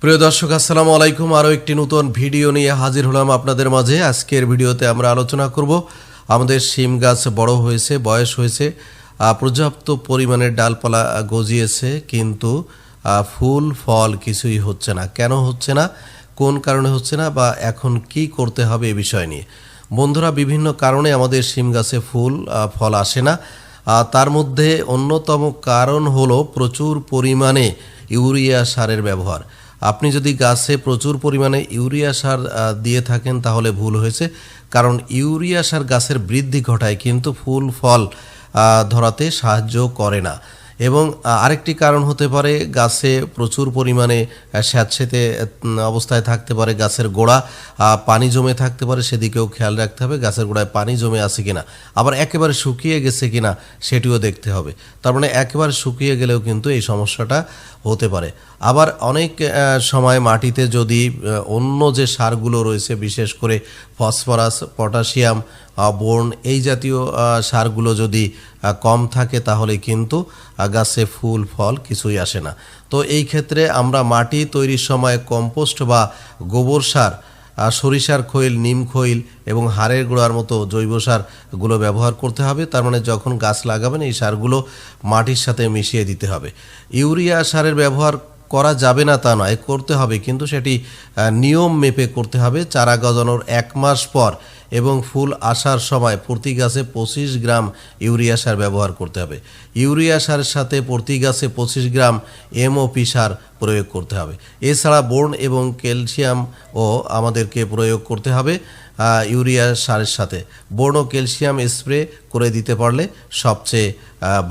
প্রিয় দর্শক আসসালামু আলাইকুম। আরও একটি নতুন ভিডিও নিয়ে হাজির হলাম আপনাদের মাঝে। আজকের ভিডিওতে আমরা আলোচনা করব আমাদের শিম গাছ বড় হয়েছে, বয়স হয়েছে, পর্যাপ্ত পরিমাণের ডালপালা গজিয়েছে, কিন্তু ফুল ফল কিছুই হচ্ছে না। কেন হচ্ছে না, কোন কারণে হচ্ছে না, বা এখন কি করতে হবে এ বিষয় নিয়ে। বন্ধুরা, বিভিন্ন কারণে আমাদের শিম গাছে ফুল ফল আসে না। তার মধ্যে অন্যতম কারণ হলো প্রচুর পরিমাণে ইউরিয়া সারের ব্যবহার। আপনি যদি গাছে প্রচুর পরিমাণে ইউরিয়া সার দিয়ে থাকেন তাহলে ভুল হয়েছে, কারণ ইউরিয়া সার গাছের বৃদ্ধি ঘটায় কিন্তু ফুল ফল ধরাতে সাহায্য করে না। এবং আরেকটি কারণ হতে পারে গাছে প্রচুর পরিমাণে স্যাঁতসেঁতে অবস্থায় থাকতে পারে, গাছের গোড়া পানি জমে থাকতে পারে, সেদিকেও খেয়াল রাখতে হবে গাছের গোড়ায় পানি জমে আছে কিনা। আবার একেবারে শুকিয়ে গেছে কিনা সেটিও দেখতে হবে। তার মানে একেবারে শুকিয়ে গেলেও কিন্তু এই সমস্যাটা হতে পারে। আবার অনেক সময় মাটিতে যদি অন্য যে সারগুলো রয়েছে, বিশেষ করে ফসফরাস, পটাশিয়াম, বোরন, এই জাতীয় সারগুলো যদি কম থাকে তাহলে কিন্তু গাছে ফুল ফল কিছুই আসে না। তো এই ক্ষেত্রে আমরা মাটি তৈরির সময় কম্পোস্ট বা গোবর সার, সরিষার খৈল, নিম খৈল এবং হাড়ের গুঁড়ার মতো জৈব সারগুলো ব্যবহার করতে হবে। তার মানে যখন গাছ লাগাবেন এই সারগুলো মাটির সাথে মিশিয়ে দিতে হবে। ইউরিয়া সারের ব্যবহার করা যাবে না তা নয়, করতে হবে, কিন্তু সেটি নিয়ম মেপে করতে হবে। চারা গজানোর 1 মাস পর এবং ফুল আসার সময় প্রতি গাছে 25 গ্রাম ইউরিয়া সার ব্যবহার করতে হবে। ইউরিয়া সারের সাথে প্রতি গাছে 25 গ্রাম এমওপি সার প্রয়োগ করতে হবে। এছাড়া বোরন এবং ক্যালসিয়ামও আমাদেরকে প্রয়োগ করতে হবে। ইউরিয়া সারের সাথে বোরন ও ক্যালসিয়াম স্প্রে করে দিতে পারলে সবচেয়ে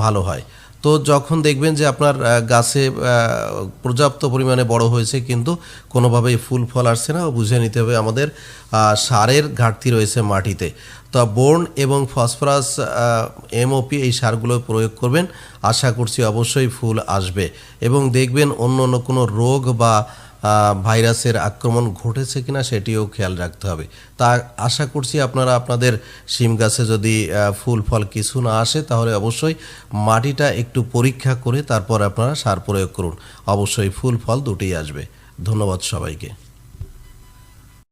ভালো হয়। তো যখন দেখবেন যে আপনার গাছে পর্যাপ্ত পরিমাণে বড় হয়েছে কিন্তু কোনোভাবেই ফুল ফল আসছে না, বুঝে নিতে হবে আমাদের সারের ঘাটতি রয়েছে মাটিতে। তো বোরন এবং ফসফরাস, এমওপি এই সারগুলো প্রয়োগ করবেন, আশা করছি অবশ্যই ফুল আসবে। এবং দেখবেন অন্য কোনো রোগ বা ভাইরাসের আক্রমণ ঘটেছে কিনা সেটিও খেয়াল রাখতে হবে। তা আশা করছি আপনারা আপনাদের শিম গাছে যদি ফুল ফল কিছু না আসে তাহলে অবশ্যই মাটিটা একটু পরীক্ষা করে তারপর আপনারা সার প্রয়োগ করুন, অবশ্যই ফুল ফল দুটোই আসবে। ধন্যবাদ সবাইকে।